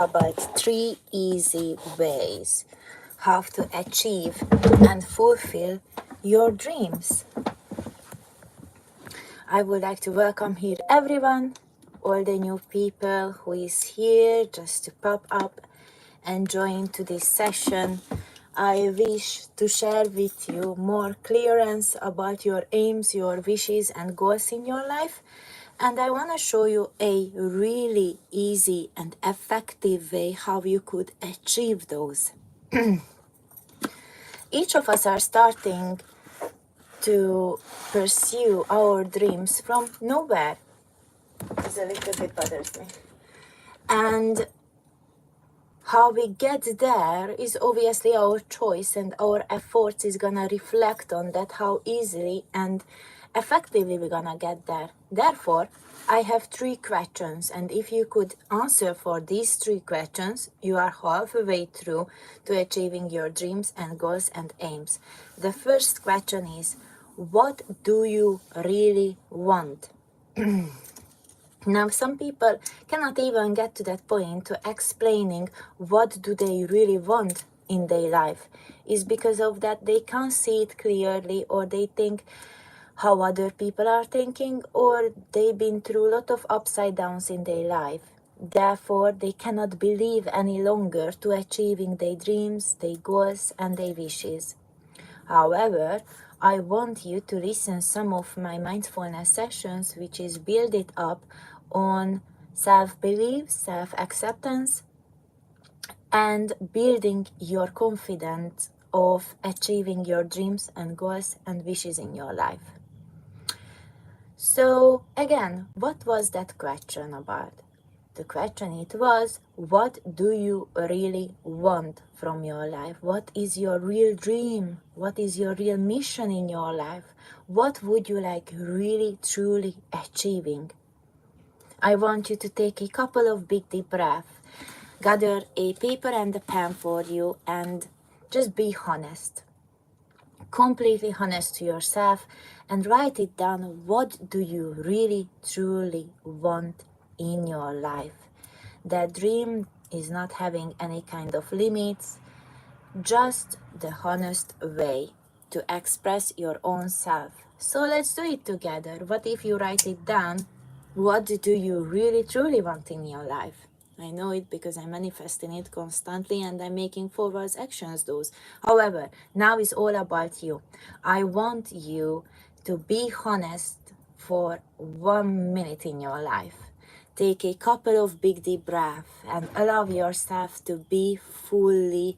about 3 easy ways how to achieve and fulfill your dreams. I would like to welcome here everyone, all the new people who is here just to pop up and join to this session. I wish to share with you more clearance about your aims, your wishes and goals in your life. And I want to show you a really easy and effective way how you could achieve those. Each of us are starting to pursue our dreams from nowhere. It's a little bit bothers me. And how we get there is obviously our choice, and our efforts is gonna reflect on that, how easily and effectively we're gonna get there. Therefore, I have 3 questions, and if you could answer for these 3 questions, you are halfway through to achieving your dreams and goals and aims. The first question is, what do you really want? Now, some people cannot even get to that point to explaining what do they really want in their life. Is because of that they can't see it clearly, or they think how other people are thinking, or they've been through a lot of upside downs in their life. Therefore, they cannot believe any longer to achieving their dreams, their goals and their wishes. However, I want you to listen some of my mindfulness sessions, which is build it up on self-belief, self-acceptance, and building your confidence of achieving your dreams and goals and wishes in your life. So again, what was that question about? The question it was, what do you really want from your life? What is your real dream? What is your real mission in your life? What would you like really truly achieving? I want you to take a couple of big deep breaths, gather a paper and a pen for you, and just be honest. Completely honest to yourself, and write it down. What do you really truly want in your life? That dream is not having any kind of limits, just the honest way to express your own self. So let's do it together. What if you write it down? What do you really truly want in your life? I know it because I'm manifesting it constantly and I'm making forward actions those. However, now it's all about you. I want you to be honest for 1 minute in your life. Take a couple of big deep breaths and allow yourself to be fully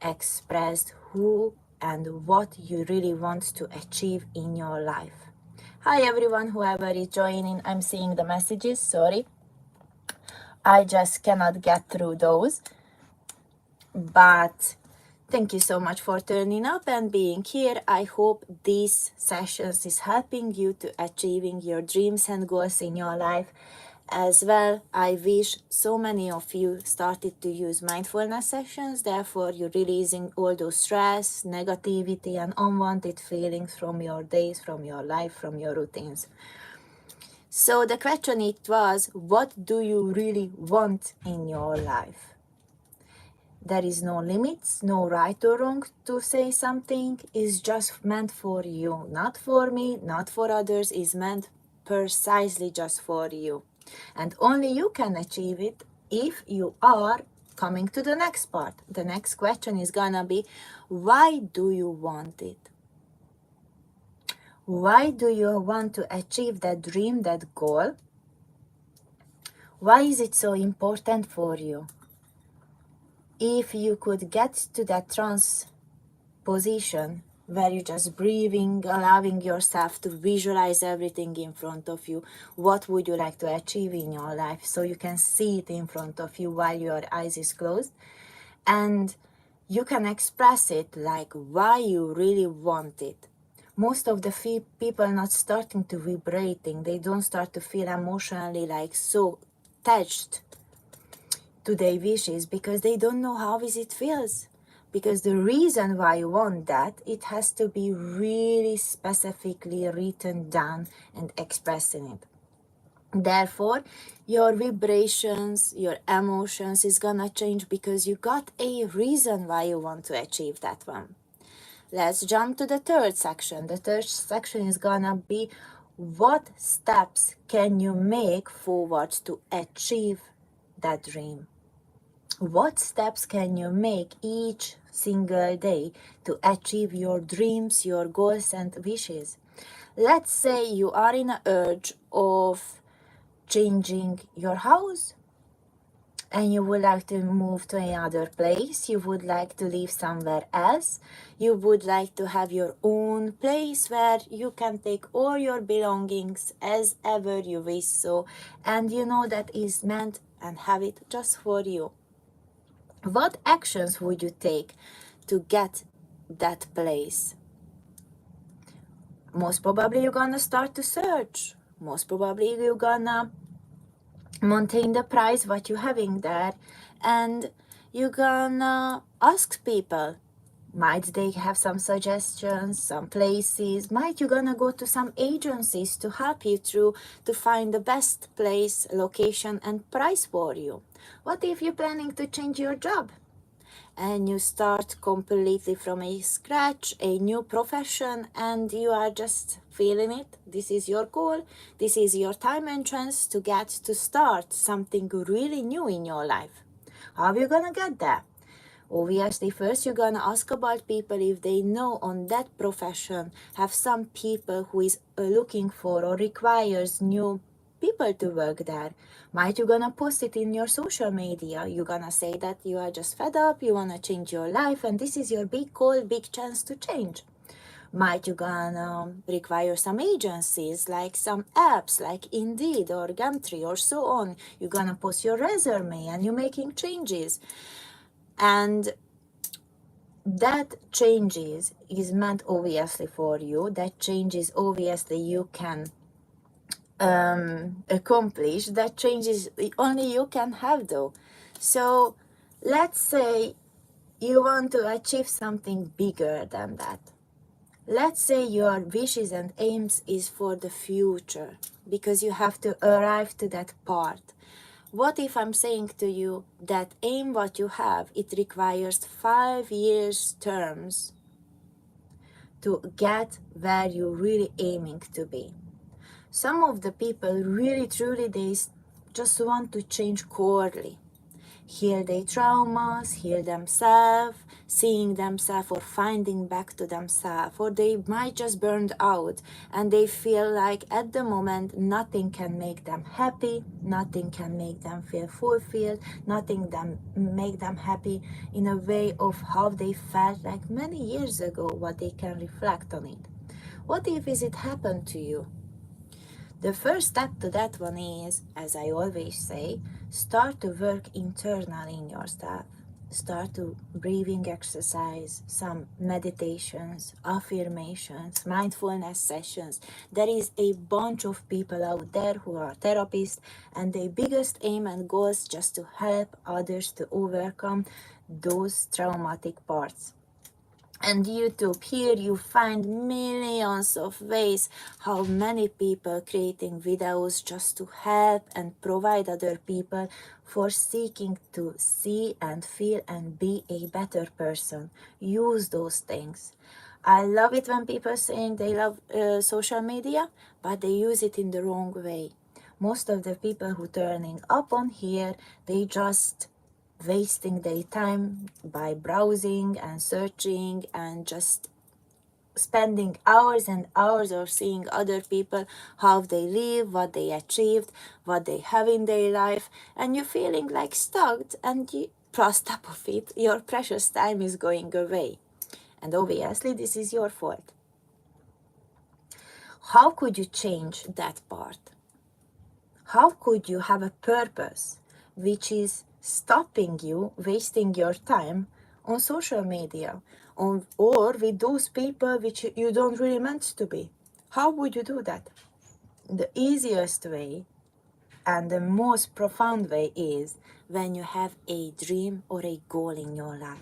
expressed who and what you really want to achieve in your life. Hi everyone, whoever is joining, I'm seeing the messages, sorry. I just cannot get through those, but thank you so much for turning up and being here. I hope these sessions is helping you to achieving your dreams and goals in your life. As well, I wish so many of you started to use mindfulness sessions, therefore you're releasing all those stress, negativity and unwanted feelings from your days, from your life, from your routines. So the question it was, what do you really want in your life? There is no limits, no right or wrong to say something. It's just meant for you, not for me, not for others. It's meant precisely just for you. And only you can achieve it if you are coming to the next part. The next question is gonna be, why do you want it? Why do you want to achieve that dream, that goal? Why is it so important for you? If you could get to that trance position where you're just breathing, allowing yourself to visualize everything in front of you, what would you like to achieve in your life? So you can see it in front of you while your eyes is closed, and you can express it like why you really want it. Most of the people not starting to vibrating, they don't start to feel emotionally like so attached to their wishes because they don't know how is it feels. Because the reason why you want that, it has to be really specifically written down and expressing it. Therefore, your vibrations, your emotions is gonna change because you got a reason why you want to achieve that one. Let's jump to the third section. The third section is gonna be what steps can you make forward to achieve that dream? What steps can you make each single day to achieve your dreams, your goals, and wishes? Let's say you are in an urge of changing your house and you would like to move to another place, you would like to live somewhere else, you would like to have your own place where you can take all your belongings as ever you wish so, and you know that is meant and have it just for you. What actions would you take to get that place? Most probably you're gonna start to search. Most probably you're gonna maintain the price what you're having there, and you're gonna ask people, might they have some suggestions, some places, might you gonna go to some agencies to help you through to find the best place, location, and price for you. What if you're planning to change your job and you start completely from a scratch, a new profession, and you are just feeling it? This is your goal, this is your time and chance to get to start something really new in your life. How are you gonna get there? Obviously, first you're gonna ask about people if they know on that profession have some people who is looking for or requires new people to work there. Might you gonna post it in your social media? You're gonna say that you are just fed up, you wanna change your life, and this is your big call, big chance to change. Might you gonna require some agencies like some apps like Indeed or Gumtree or so on. You're gonna post your resume and you're making changes. And that changes is meant obviously for you. That changes obviously you can accomplish. That changes only you can have though. So let's say you want to achieve something bigger than that. Let's say your wishes and aims is for the future because you have to arrive to that part. What if I'm saying to you that aim what you have, it requires 5 years terms to get where you're really aiming to be. Some of the people really truly they just want to change quarterly, heal their traumas, heal themselves, seeing themselves or finding back to themselves, or they might just burned out and they feel like at the moment nothing can make them happy, nothing can make them feel fulfilled, nothing can make them happy in a way of how they felt like many years ago, what they can reflect on it. What if it happened to you? The first step to that one is, as I always say, start to work internally in yourself. Start to breathing exercise, some meditations, affirmations, mindfulness sessions. There is a bunch of people out there who are therapists and their biggest aim and goal is just to help others to overcome those traumatic parts. And YouTube, here you find millions of ways how many people creating videos just to help and provide other people for seeking to see and feel and be a better person. Use those things. I love it when people saying they love social media, but they use it in the wrong way. Most of the people who turning up on here, they just wasting their time by browsing and searching and just spending hours and hours of seeing other people, how they live, what they achieved, what they have in their life, and you're feeling like stuck, and you, plus top of it, your precious time is going away. And obviously this is your fault. How could you change that part? How could you have a purpose which is stopping you wasting your time on social media or with those people which you don't really meant to be? How would you do that? The easiest way and the most profound way is when you have a dream or a goal in your life.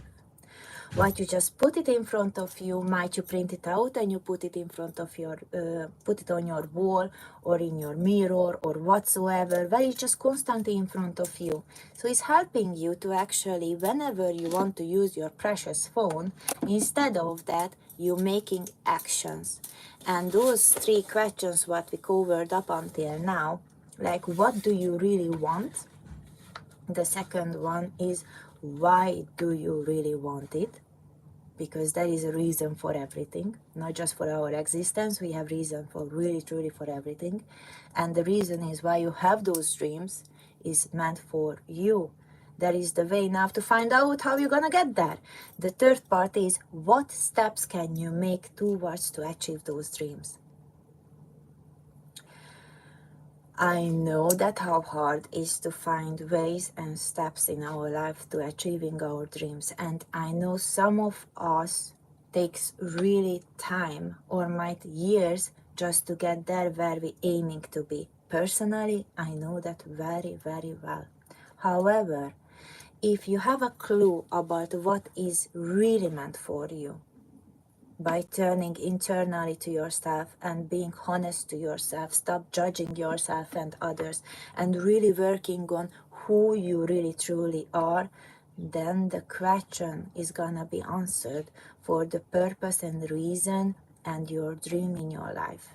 What you just put it in front of you, might you print it out and you put it in front of your, put it on your wall or in your mirror or whatsoever, where it's just constantly in front of you. So it's helping you to actually, whenever you want to use your precious phone, instead of that, you're making actions. And those 3 questions what we covered up until now, like what do you really want? The second one is why do you really want it? Because there is a reason for everything, not just for our existence. We have reason for really truly for everything, and the reason is why you have those dreams is meant for you. That is the way now to find out how you're gonna get there. The third part is what steps can you make towards to achieve those dreams. I know that how hard it is to find ways and steps in our life to achieving our dreams, and I know some of us takes really time or might years just to get there where we aiming to be. Personally, I know that very, very well. However, if you have a clue about what is really meant for you, by turning internally to yourself and being honest to yourself, stop judging yourself and others, and really working on who you really truly are, then the question is gonna be answered for the purpose and reason and your dream in your life.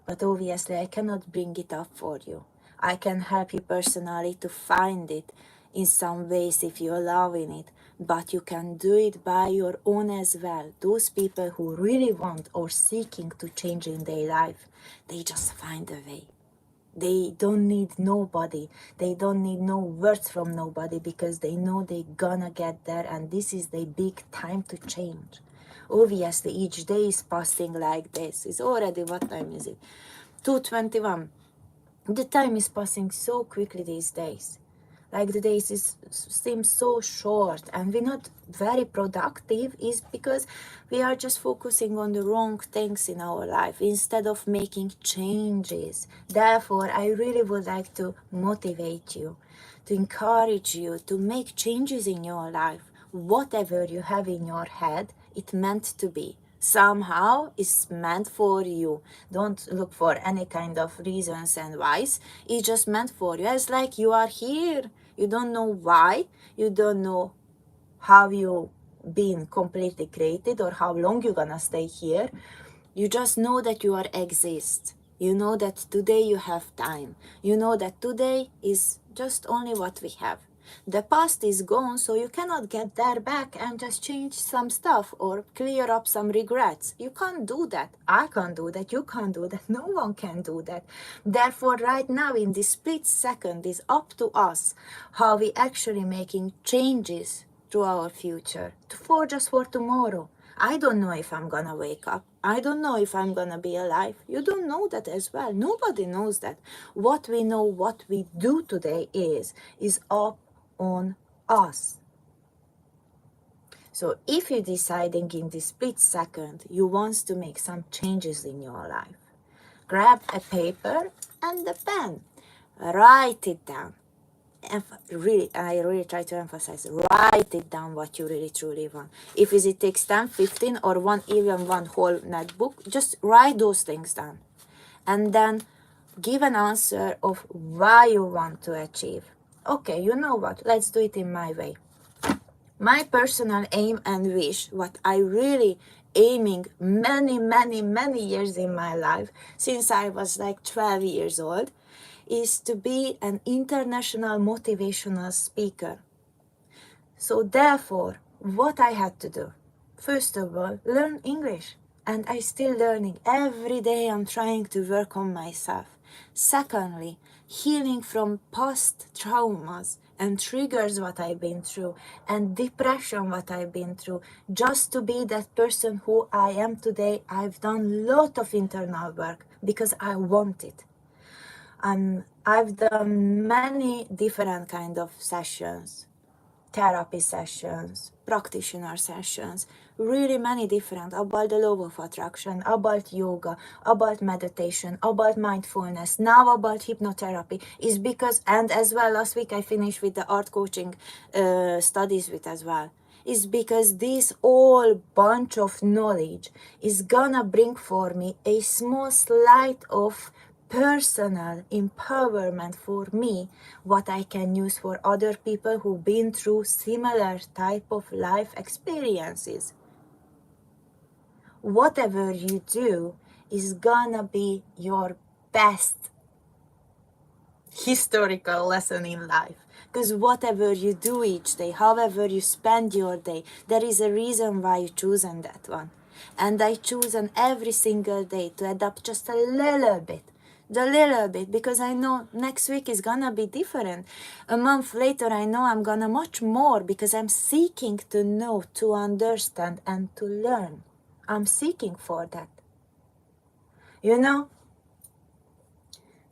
But obviously I cannot bring it up for you. I can help you personally to find it in some ways if you're loving it, but you can do it by your own as well. Those people who really want or seeking to change in their life, they just find a way. They don't need nobody. They don't need no words from nobody, because they know they gonna get there, and this is the big time to change. Obviously each day is passing like this. It's already, what time is it? 2:21. The time is passing so quickly these days. Like the days seem so short, and we're not very productive, is because we are just focusing on the wrong things in our life instead of making changes. Therefore, I really would like to motivate you, to encourage you to make changes in your life. Whatever you have in your head, it meant to be. Somehow it's meant for you. Don't look for any kind of reasons and whys. It's just meant for you. It's like you are here. You don't know why. You don't know how you been completely created or how long you're gonna stay here. You just know that you are exist. You know that today you have time. You know that today is just only what we have. The past is gone, so you cannot get there back and just change some stuff or clear up some regrets. You can't do that. I can't do that. You can't do that. No one can do that. Therefore, right now, in this split second, is up to us how we actually making changes to our future, for just for tomorrow. I don't know if I'm gonna wake up. I don't know if I'm gonna be alive. You don't know that as well. Nobody knows that. What we know, what we do today is up on us. So if you're deciding in this split second you want to make some changes in your life, grab a paper and a pen. Write it down. I really try to emphasize, write it down what you really truly want. If it takes 10, 15 or even one whole notebook, just write those things down. And then give an answer of why you want to achieve. Okay, you know what? Let's do it in my way. My personal aim and wish, what I really aiming many years in my life, since I was like 12 years old, is to be an international motivational speaker. So therefore, what I had to do, first of all, learn English. And I still learning. Every day I'm trying to work on myself. Secondly, healing from past traumas and triggers what I've been through, and depression what I've been through, just to be that person who I am today. I've done a lot of internal work because I want it. I've done many different kind of sessions, therapy sessions, practitioner sessions, really many different, about the law of attraction, about yoga, about meditation, about mindfulness, now about hypnotherapy, is because, and as well last week I finished with the art coaching studies with as well. is because this whole bunch of knowledge is gonna bring for me a small slight of personal empowerment for me, what I can use for other people who've been through similar type of life experiences. Whatever you do is gonna be your best historical lesson in life, because whatever you do each day, however you spend your day, there is a reason why you chosen that one. And I choose on every single day to adapt just a little bit, because I know next week is gonna be different. A month later I know I'm gonna much more, because I'm seeking to know, to understand, and to learn. I'm seeking for that. You know,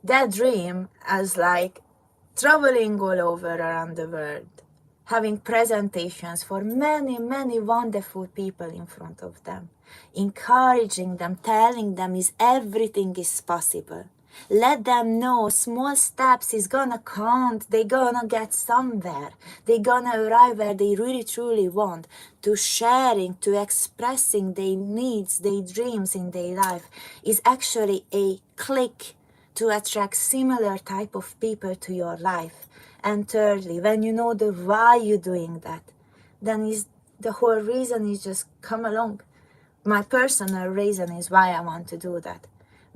that dream as like traveling all over around the world, having presentations for many, many wonderful people in front of them, encouraging them, telling them is everything is possible. Let them know small steps is gonna count, they gonna get somewhere, they gonna arrive where they really truly want, to sharing, to expressing their needs, their dreams in their life is actually a click to attract similar type of people to your life. And thirdly, when you know the why you're doing that, then is the whole reason is just come along. My personal reason is why I want to do that,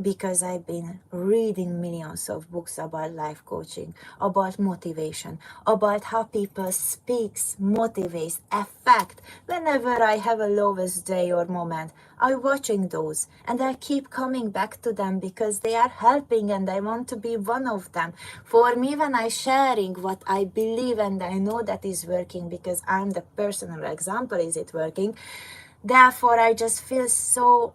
because I've been reading millions of books about life coaching, about motivation, about how people speaks, motivates, affect. Whenever I have a lowest day or moment, I'm watching those and I keep coming back to them because they are helping and I want to be one of them. For me, when I sharing what I believe and I know that is working, because I'm the personal example, is it working? Therefore, I just feel so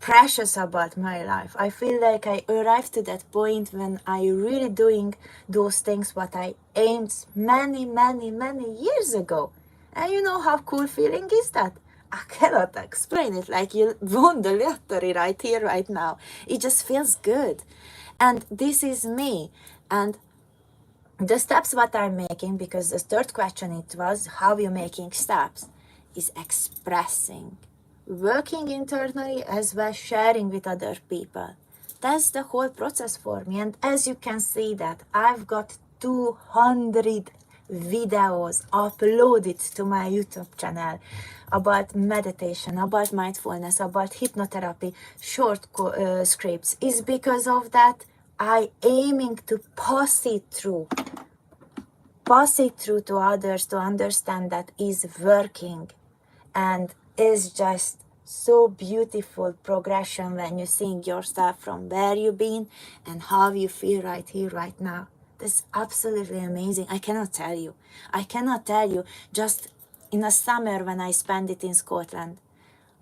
precious about my life. I feel like I arrived to that point when I really doing those things what I aimed many, many, many years ago. And you know how cool feeling is that? I cannot explain it, like you won the lottery right here, right now. It just feels good. And this is me. And the steps what I'm making, because the third question it was, how you making steps, is expressing, working internally as well, sharing with other people. That's the whole process for me. And as you can see that I've got 200 videos uploaded to my YouTube channel about meditation, about mindfulness, about hypnotherapy, short scripts, is because of that I aiming to pass it through to others to understand that is working. And is just so beautiful progression when you seeing yourself from where you've been and how you feel right here, right now. That's absolutely amazing. I cannot tell you, just in a summer when I spent it in Scotland,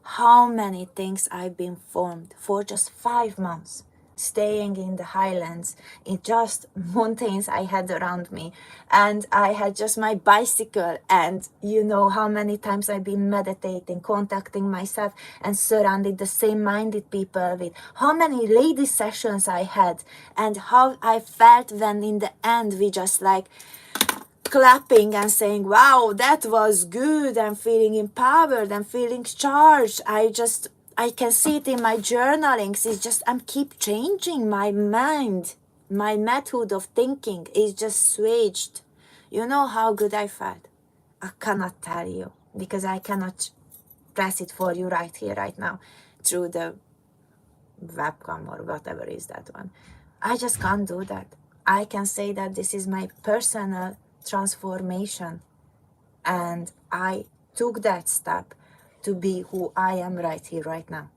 how many things I've been formed for just 5 months, staying in the highlands, in just mountains I had around me, and I had just my bicycle, and you know how many times I've been meditating, contacting myself, and surrounded the same-minded people with how many lady sessions I had, and how I felt when in the end we just like clapping and saying, wow, that was good, I'm feeling empowered, I'm feeling charged. I can see it in my journalings. It's just, I'm keep changing my mind. My method of thinking is just switched. You know how good I felt? I cannot tell you, because I cannot press it for you right here, right now, through the webcam or whatever is that one. I just can't do that. I can say that this is my personal transformation, and I took that step to be who I am right here, right now.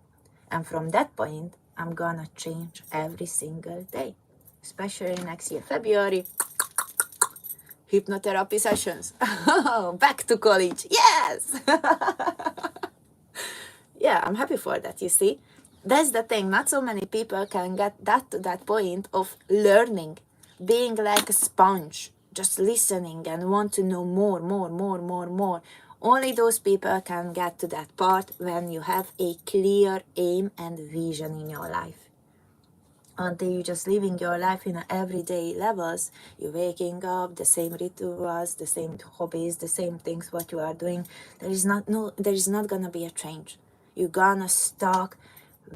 And from that point, I'm gonna change every single day, especially next year, February, hypnotherapy sessions. Back to college, yes! Yeah, I'm happy for that, you see. That's the thing, not so many people can get that to that point of learning, being like a sponge, just listening and want to know more. Only those people can get to that part when you have a clear aim and vision in your life. until you're just living your life in a everyday levels. You're waking up, the same rituals, the same hobbies, the same things what you are doing. There is not gonna be a change. You're gonna stuck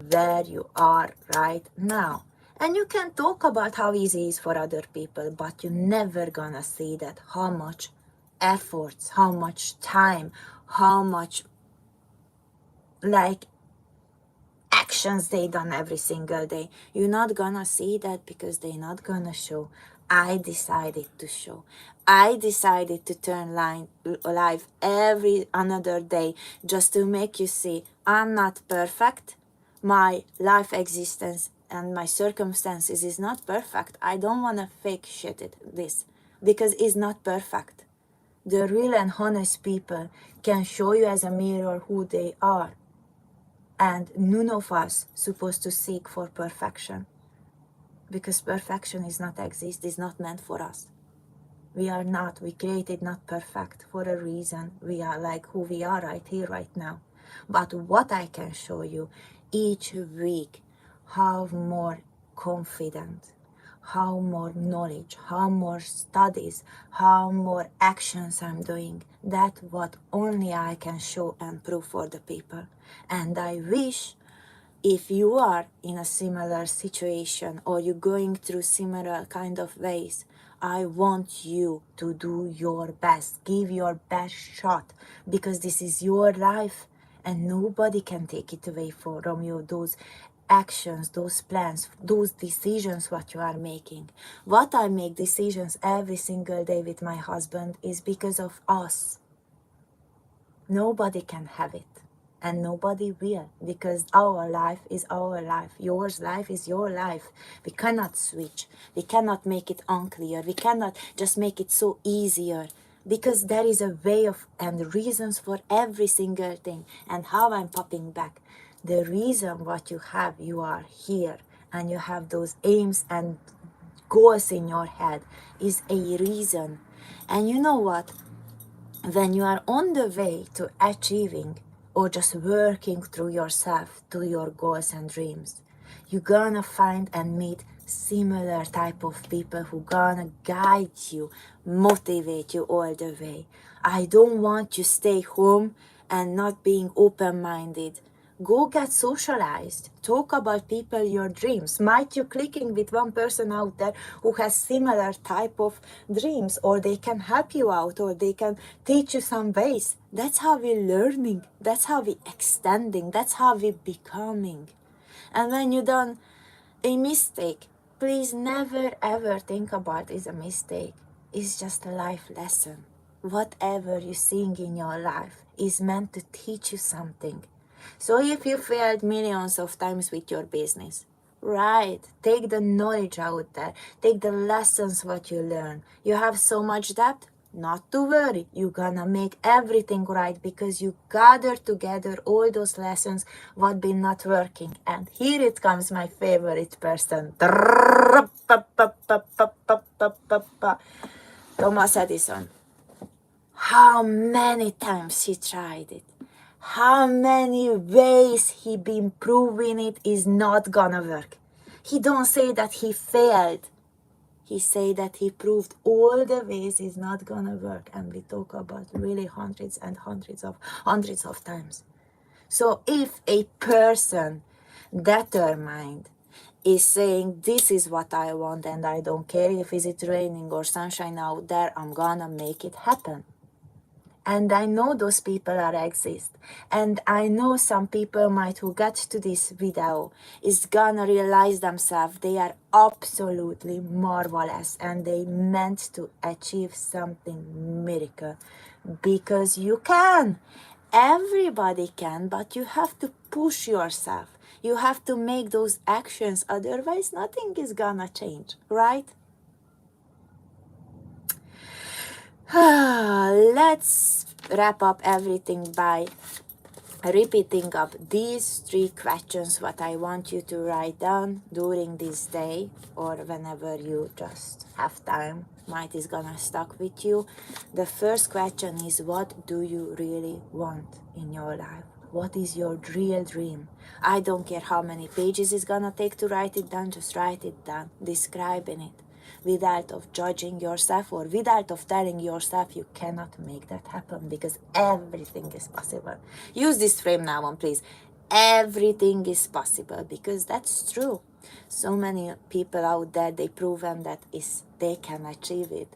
where you are right now. And you can talk about how easy it is for other people, but you're never gonna see that how much efforts, how much time, how much like actions they done every single day. You're not gonna see that because they're not gonna show. I decided to show. I decided to turn live every another day just to make you see I'm not perfect. My life existence and my circumstances is not perfect. I don't wanna fake shit this because it's not perfect. The real and honest people can show you as a mirror who they are. And none of us supposed to seek for perfection, because perfection is not exist, is not meant for us. We created not perfect for a reason. We are like who we are right here, right now. But what I can show you each week, how more confident, how more knowledge, how more studies, how more actions I'm doing. That what only I can show and prove for the people. And I wish if you are in a similar situation or you're going through similar kind of ways, I want you to do your best, give your best shot, because this is your life and nobody can take it away from you. Those actions, those plans, those decisions what you are making. What I make decisions every single day with my husband is because of us. Nobody can have it. And nobody will, because our life is our life. Yours life is your life. We cannot switch. We cannot make it unclear. We cannot just make it so easier, because there is a way of and reasons for every single thing. And how I'm popping back. The reason what you are here, and you have those aims and goals in your head is a reason. And you know what? When you are on the way to achieving or just working through yourself to your goals and dreams, you're gonna find and meet similar type of people who gonna guide you, motivate you all the way. I don't want you stay home and not being open-minded. Go get socialized. Talk about people, your dreams. Might you clicking with one person out there who has similar type of dreams, or they can help you out, or they can teach you some ways. That's how we're learning. That's how we extending. That's how we becoming. And when you done a mistake, please never ever think about it as a mistake. It's just a life lesson. Whatever you're seeing in your life is meant to teach you something. So if you failed millions of times with your business, right, take the knowledge out there, take the lessons what you learn. You have so much debt, not to worry, you're gonna make everything right, because you gather together all those lessons what been not working. And here it comes, my favorite person, Thomas Edison. How many times he tried it, how many ways he been proving it is not gonna work. He don't say that he failed. He say that he proved all the ways is not gonna work. And we talk about really hundreds and hundreds of times. So if a person determined is saying this is what I want, and I don't care if it's raining or sunshine out there, I'm gonna make it happen. And I know those people are exist. And I know some people might who get to this video is gonna realize themselves they are absolutely marvelous and they meant to achieve something miracle. Because you can. Everybody can, but you have to push yourself. You have to make those actions, otherwise nothing is gonna change, right? Let's wrap up everything by repeating up these 3 questions what I want you to write down during this day, or whenever you just have time. Might is gonna stuck with you. The first question is, what do you really want in your life? What is your real dream? I don't care how many pages it's gonna take to write it down, just write it down, describing it, without of judging yourself or without of telling yourself you cannot make that happen, because everything is possible. Use this frame now on, please. Everything is possible, because that's true. So many people out there, they proven that they can achieve it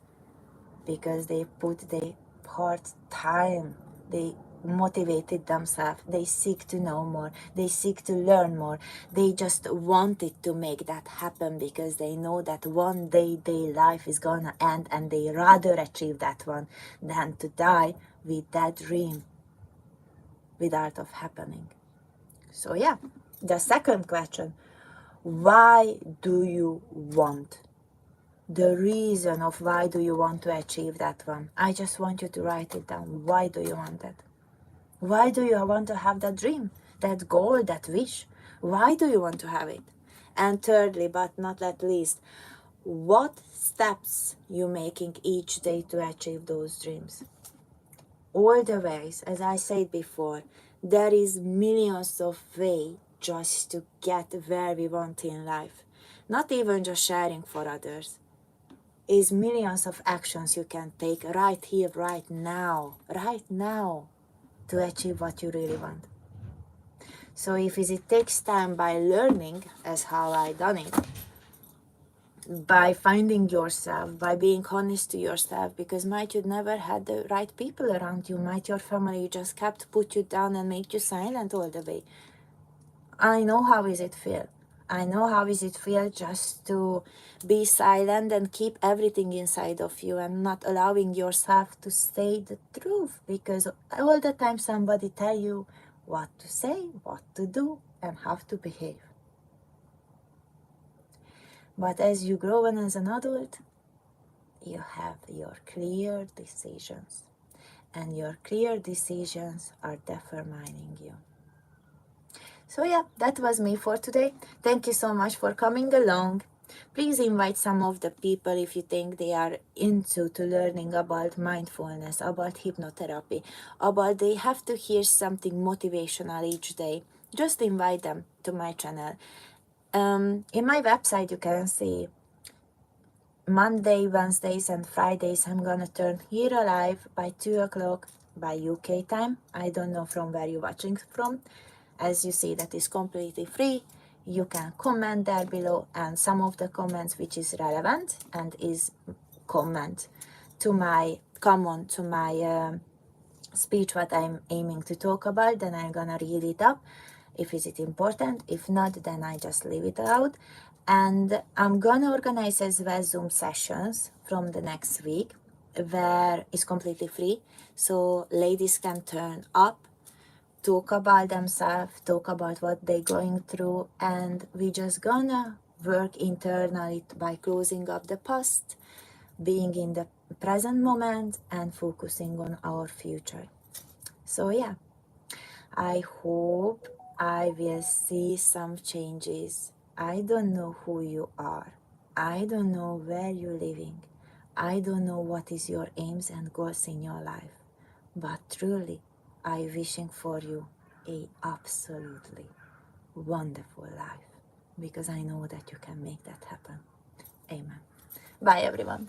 because they put their hard time, they motivated themselves, they seek to know more, they seek to learn more, they just wanted to make that happen because they know that one day their life is gonna end, and they rather achieve that one than to die with that dream without of happening. So yeah, the second question, why do you want? The reason of why do you want to achieve that one. I just want you to write it down. Why do you want that? Why do you want to have that dream, that goal, that wish? Why do you want to have it? And thirdly, but not at least, what steps you making each day to achieve those dreams? All the ways, as I said before, there is millions of ways just to get where we want in life. Not even just sharing for others. Is millions of actions you can take right here, right now, to achieve what you really want. So if it takes time by learning, as how I done it, by finding yourself, by being honest to yourself, because might you never had the right people around you, might your family just kept put you down and make you silent all the way. I know how is it feel. I know how is it feel just to be silent and keep everything inside of you and not allowing yourself to say the truth, because all the time somebody tell you what to say, what to do, and how to behave. But as you grow and as an adult, you have your clear decisions, and your clear decisions are determining you. So yeah, that was me for today. Thank you so much for coming along. Please invite some of the people if you think they are into to learning about mindfulness, about hypnotherapy, about they have to hear something motivational each day. Just invite them to my channel. In my website you can see Monday, Wednesdays and Fridays I'm gonna turn here live by 2 o'clock by UK time. I don't know from where you're watching from. As you see, that is completely free. You can comment there below, and some of the comments which is relevant and is comment to my speech what I'm aiming to talk about, then I'm gonna read it up if is it important. If not, then I just leave it out. And I'm gonna organize as well Zoom sessions from the next week where it's completely free, so ladies can turn up, talk about themselves, talk about what they're going through, and we just gonna work internally by closing up the past, being in the present moment, and focusing on our future. So yeah, I hope I will see some changes. I don't know who you are. I don't know where you're living. I don't know what is your aims and goals in your life. But truly, I wishing for you a absolutely wonderful life, because I know that you can make that happen. Amen. Bye everyone.